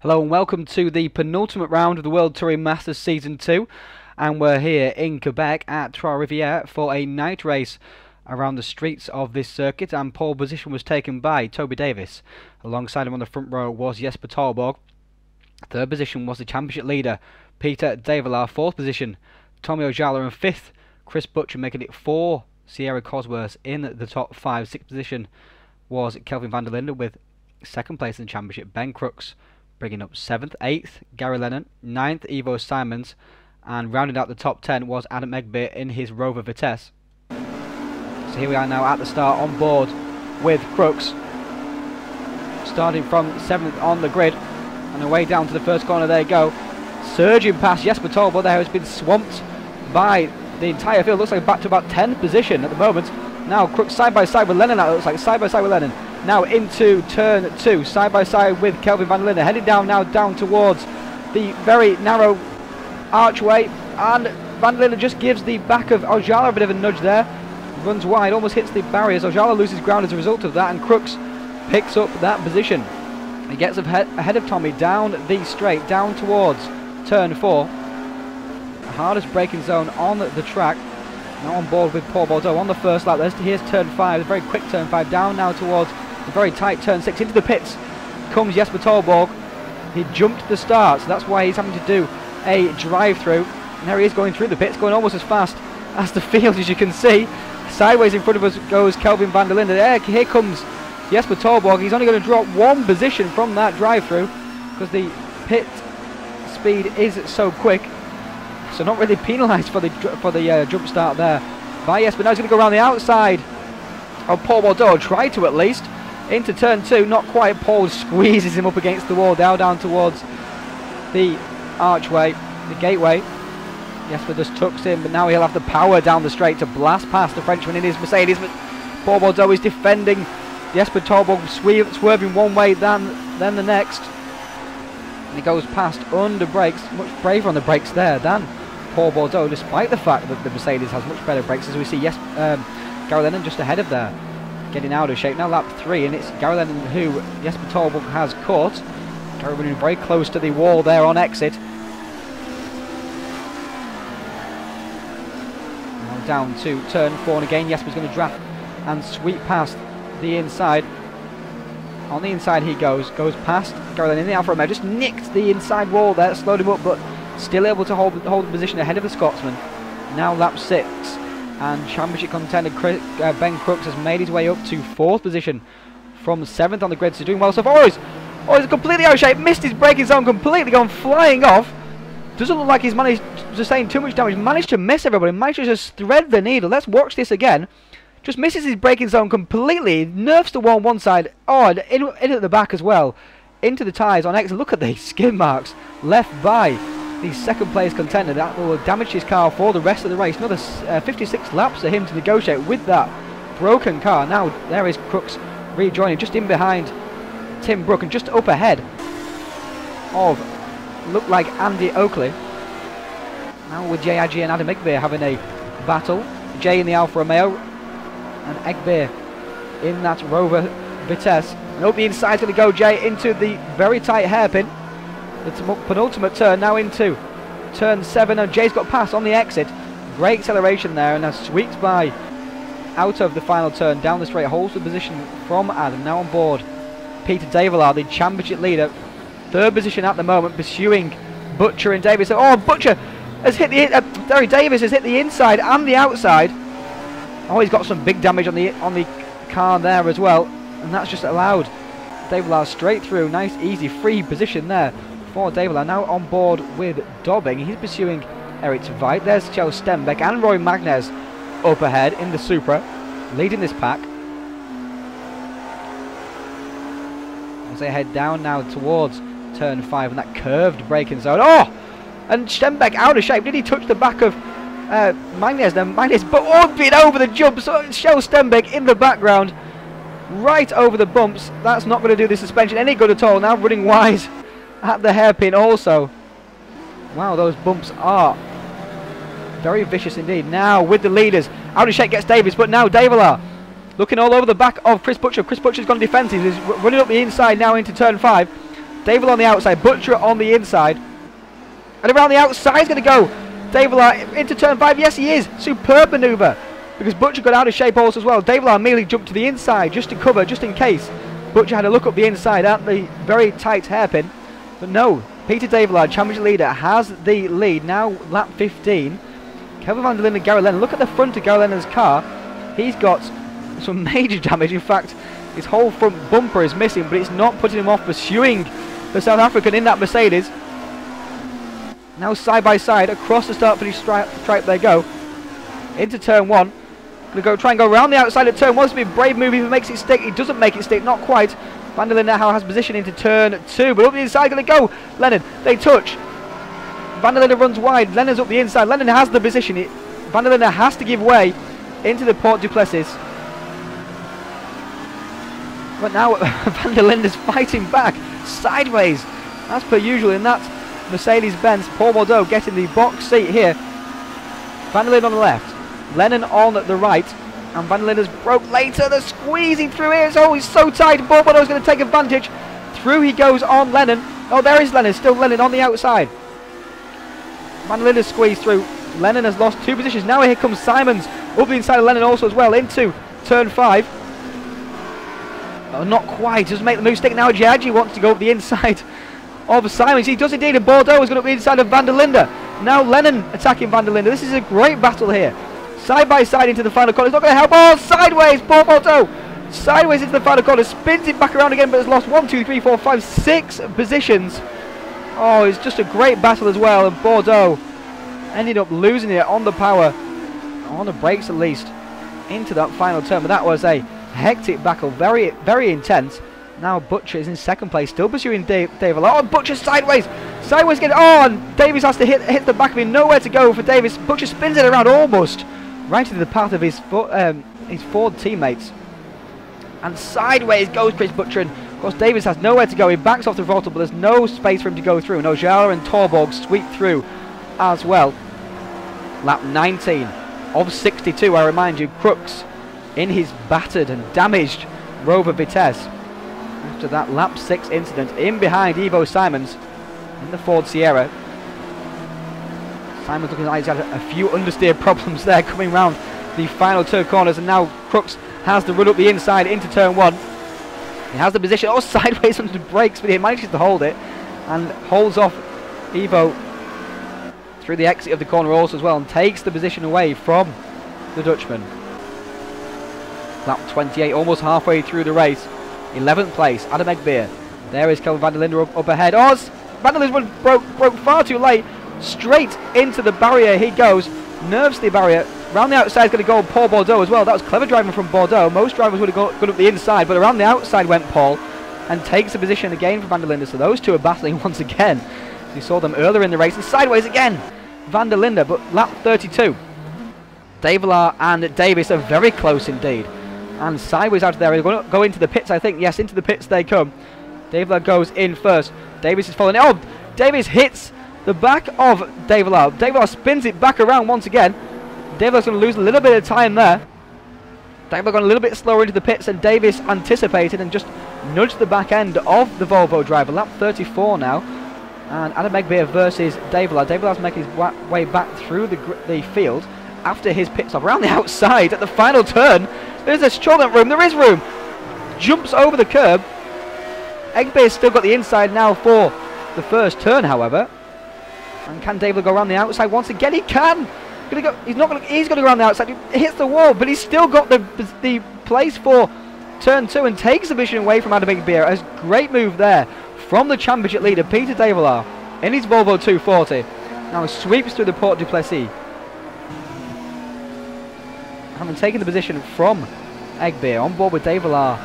Hello and welcome to the penultimate round of the World Touring Masters Season 2, and we're here in Quebec at Trois Rivieres for a night race around the streets of this circuit, and pole position was taken by Toby Davis. Alongside him on the front row was Jesper Tolborg. Third position was the championship leader Peter Develar. Fourth position Tommy Ojala, and fifth Chris Butcher, making it 4 Sierra Cosworths in the top 5. Sixth position was Kelvin van der Linde, with second place in the championship Ben Crooks bringing up 7th. 8th, Gary Lennon. 9th, Ivo Simons. And rounding out the top 10 was Adam Egbert in his Rover Vitesse. So here we are now at the start, on board with Crooks. Starting from 7th on the grid. And away down to the first corner they go. Surging past Jesper Tolborg there, has been swamped by the entire field. Looks like back to about 10th position at the moment. Now Crooks side by side with Lennon. That looks like side by side with Lennon. Now into turn 2, side by side with Kelvin van der Linde, heading down now down towards the very narrow archway, and van der Linde just gives the back of Ojala a bit of a nudge there, runs wide, almost hits the barriers. Ojala loses ground as a result of that, and Crooks picks up that position. He gets ahead of Tommy down the straight, down towards turn 4, the hardest braking zone on the track. Now on board with Paul Bordeaux on the first lap. Here's turn 5, a very quick turn 5, down now towards the very tight turn 6. Into the pits comes Jesper Tolborg. He jumped the start, so that's why he's having to do a drive-through. And there he is going through the pits, going almost as fast as the field, as you can see. Sideways in front of us goes Kelvin van der Linde. Here comes Jesper Tolborg. He's only going to drop 1 position from that drive-through because the pit speed is so quick. So not really penalised for the jump start there by Jesper. Now he's going to go around the outside of Paul Bordeaux, tried to at least, into turn 2, not quite. Paul squeezes him up against the wall, down towards the archway, the gateway. Jesper just tucks in, but now he'll have the power down the straight to blast past the Frenchman in his Mercedes. But Paul Bordeaux is defending Jesper Tolborg, swerving one way than the next. And he goes past under brakes, much braver on the brakes there than Paul Bordeaux, despite the fact that the Mercedes has much better brakes, as we see Gary Lennon just ahead of there, getting out of shape. Now lap 3, and it's Gary Lennon who Jesper Tolborg has caught. Gary running very close to the wall there on exit. Now down to turn 4, and again Jesper's going to draft and sweep past the inside. On the inside he goes past Gary Lennon in the Alfa Romeo, just nicked the inside wall there, slowed him up, but still able to hold the position ahead of the Scotsman. Now lap 6, and championship contender Ben Crooks has made his way up to 4th position from 7th on the grid, so doing well so far. He's completely out of shape, missed his braking zone completely, gone flying off. Doesn't look like he's managed to sustain too much damage, managed to miss everybody, managed to just thread the needle. Let's watch this again. Just misses his braking zone completely, nerfs the wall on one side, and in at the back as well, into the tyres on exit. Look at the skid marks left by the second place contender. That will damage his car for the rest of the race. Another 56 laps for him to negotiate with that broken car. Now there is Crooks rejoining just in behind Tim Brook, and just up ahead of, looked like, Andy Oakley. Now with Jay Adji and Adam Egbert having a battle. Jay in the Alfa Romeo and Egbert in that Rover Vitesse. And up the inside is going to go Jay into the very tight hairpin. The penultimate turn now into turn 7, and Jay's got past on the exit. Great acceleration there, and now sweeps by out of the final turn down the straight, holds the position from Adam. Now on board Peter Develar, the championship leader, 3rd position at the moment, pursuing Butcher and Davis. Oh, Butcher has hit the Davis has hit the inside and the outside. Oh, he's got some big damage on the car there as well, and that's just allowed Develar straight through. Nice, easy, free position there for Develar. Now on board with Dobbing. He's pursuing Eric Tveit. There's Kjell Stenbeck and Roy Magnez up ahead in the Supra, leading this pack. As they head down now towards turn 5 and that curved braking zone. Oh! And Stenbeck out of shape. Did he touch the back of Magnez then? Magnez, but being over the jump. So Kjell Stenbeck in the background, right over the bumps. That's not going to do the suspension any good at all. Now running wide at the hairpin also. Wow, those bumps are very vicious indeed. Now with the leaders, out of shape gets Davis, but now Develar looking all over the back of Chris Butcher. Chris Butcher's gone defensive. He's running up the inside now into turn 5. David on the outside, Butcher on the inside. And around the outside is going to go David into turn 5. Yes, he is. Superb manoeuvre. Because Butcher got out of shape also as well. David immediately jumped to the inside just to cover, just in case. Butcher had a look up the inside at the very tight hairpin. But no, Peter David, championship leader, has the lead. Now lap 15. Kelvin van der Linde and Gary Lennon. Look at the front of Gary Lennon's car. He's got some major damage. In fact, his whole front bumper is missing, but it's not putting him off pursuing the South African in that Mercedes. Now side by side across the start finish stripe they go. Into turn 1. Going to try and go around the outside of turn 1. This would be a brave move if he makes it stick. He doesn't make it stick, not quite. Van der Linde now has position into turn 2, but up the inside going to go Lennon. They touch. Van der Linde runs wide. Lennon's up the inside. Lennon has the position. Van der Linde has to give way into the Port Duplessis. But now Van der Linde's fighting back sideways, as per usual in that Mercedes-Benz. Paul Bordeaux getting the box seat here. Van der Linde on the left, Lennon on the right, and Van der Linde's broke later. They're squeezing through here. Oh, he's so tight. Paul Bordeaux's going to take advantage. Through he goes on Lennon. Oh, there is Lennon. Still Lennon on the outside. Van der Linde squeezed through. Lennon has lost 2 positions. Now here comes Simons up the inside of Lennon also as well into turn 5. Oh, not quite. Doesn't make the move stick. Now Giaggi wants to go up the inside of Simons. He does indeed, and Bordeaux is going up the inside of Van der Linde. Now Lennon attacking Van der Linde. This is a great battle here. Side by side into the final corner. It's not going to help. Oh, sideways. Paul Bordeaux. Sideways into the final corner. Spins it back around again, but has lost 1, 2, 3, 4, 5, 6 positions. Oh, it's just a great battle as well. And Bordeaux ended up losing it on the power, on the brakes at least, into that final turn. But that was a hectic battle, very, very intense. Now Butcher is in second place, still pursuing David. Oh, Butcher sideways again. Oh, and Davis has to hit the back of him. Nowhere to go for Davis. Butcher spins it around almost right into the path of his Ford teammates. And sideways goes Chris Butcher. And of course, Davis has nowhere to go. He backs off the throttle, but there's no space for him to go through. No, Ojala and Torborg sweep through as well. Lap 19 of 62, I remind you. Crooks in his battered and damaged Rover Vitesse after that lap 6 incident in behind Ivo Simons in the Ford Sierra. Simons looking like he's had a few understeer problems there coming round the final 2 corners, and now Crooks has to run up the inside into turn 1. He has the position, oh, sideways under the brakes, but he manages to hold it and holds off Ivo through the exit of the corner also as well, and takes the position away from the Dutchman. Lap 28, almost halfway through the race. 11th place, Adam Egbeer. There is Kelvin van der Linde up ahead. Oh, Van der Linde broke far too late. Straight into the barrier he goes. Nerves the barrier. Round the outside is going to go Paul Bordeaux as well. That was clever driving from Bordeaux. Most drivers would have gone up the inside, but around the outside went Paul, and takes the position again for Van der Linde. So those two are battling once again. You saw them earlier in the race, and sideways again Van der Linde, but lap 32. Davelaar and Davis are very close indeed. And sideways out of there, they're going to go into the pits, I think. Yes, into the pits they come. Davelaar goes in first. Davis is following. Oh, Davis hits the back of Davelaar. Davelaar spins it back around once again. Davelaar's going to lose a little bit of time there. Davelaar gone a little bit slower into the pits, and Davis anticipated and just nudged the back end of the Volvo driver. Lap 34 now. And Adam Egbeer versus Davelaar. Davelaar's making his way back through the field after his pit stop. Around the outside at the final turn, there's a short room. There is room. Jumps over the curb. Egbeer's still got the inside now for the first turn, however. And can Davelaar go around the outside once again? He can. He's going to go around the outside. He hits the wall, but he's still got the place for turn 2 and takes the position away from Adam Egbeer. A great move there from the championship leader, Peter Davelaar, in his Volvo 240. Now sweeps through the Port Duplessis, having taken the position from Egbeer. On board with Davelaar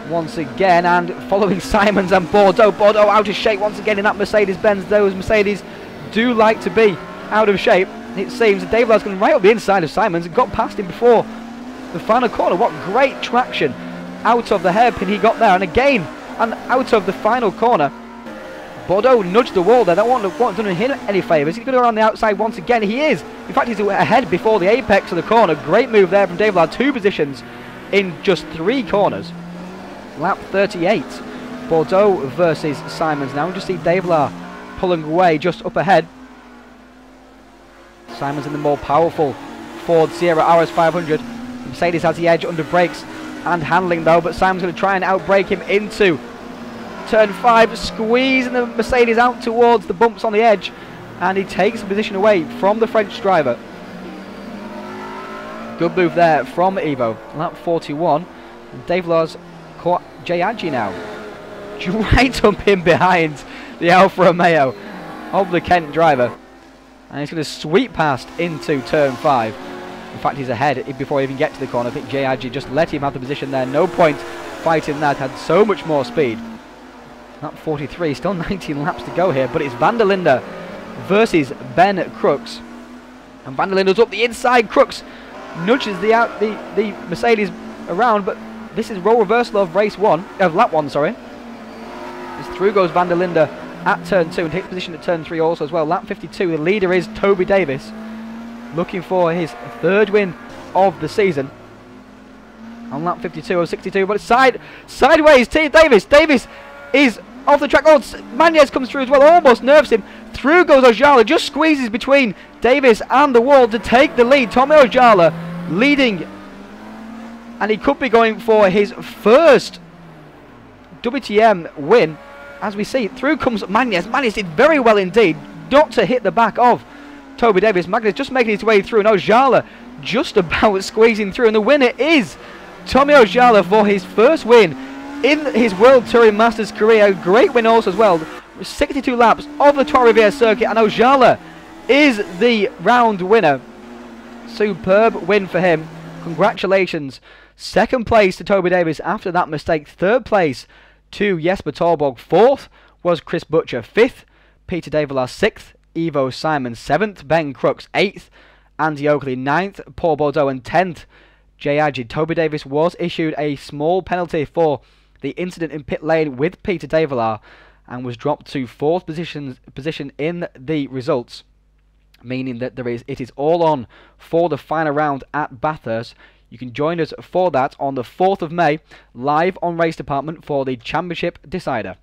once again, and following Simons and Bordeaux. Bordeaux out of shape once again in that Mercedes-Benz. Those Mercedes do like to be out of shape, it seems. Davelaar's going right up the inside of Simons and got past him before the final corner. What great traction out of the hairpin he got there, and again and out of the final corner. Bordeaux nudged the wall there. That wasn't done him any favours. He's going to go around the outside once again. He is. In fact, he's ahead before the apex of the corner. Great move there from Davelaar. 2 positions in just 3 corners. Lap 38 Bordeaux versus Simons now. We just see Davila pulling away just up ahead. Simons in the more powerful Ford Sierra RS 500. Mercedes has the edge under brakes and handling though, but Simons going to try and outbrake him into turn 5, squeezing the Mercedes out towards the bumps on the edge, and he takes the position away from the French driver. Good move there from Evo. Lap 41. Davila's caught Jayagi now. Right up in behind the Alfa Romeo of the Kent driver. And he's going to sweep past into turn 5. In fact, he's ahead before he even gets to the corner. I think Jayagi just let him have the position there. No point fighting that. Had so much more speed. Lap 43. Still 19 laps to go here. But it's Van der Linde versus Ben Crooks. And Van der Linde's up the inside. Crooks nudges the Mercedes around. But this is role reversal of lap 1, sorry. As through goes Van der Linde at turn 2 and takes position at turn 3 also as well. Lap 52, the leader is Toby Davis, looking for his 3rd win of the season. On lap 52 of 62, but sideways to Davis. Davis is off the track. Oh, Magnez comes through as well, almost nerves him. Through goes Ojala, just squeezes between Davis and the wall to take the lead. Tommy Ojala leading, and he could be going for his 1st WTM win. As we see, through comes Magnez. Magnez did very well indeed not to hit the back of Toby Davis. Magnez just making his way through, and Ojala just about squeezing through, and the winner is Tommy Ojala for his 1st win in his World Touring Masters career. A great win also as well. 62 laps of the Trois Rivieres circuit, and Ojala is the round winner. Superb win for him. Congratulations. 2nd place to Toby Davis after that mistake. 3rd place to Jesper Torborg. 4th was Chris Butcher. 5th, Peter Davila. 6th, Ivo Simon. 7th, Ben Crooks. 8th, Andy Oakley. 9th, Paul Bordeaux. And 10th, Jay Agid. Toby Davis was issued a small penalty for the incident in pit lane with Peter Davila and was dropped to 4th position in the results, meaning that it is all on for the final round at Bathurst. You can join us for that on the 4th of May, live on Race Department for the Championship Decider.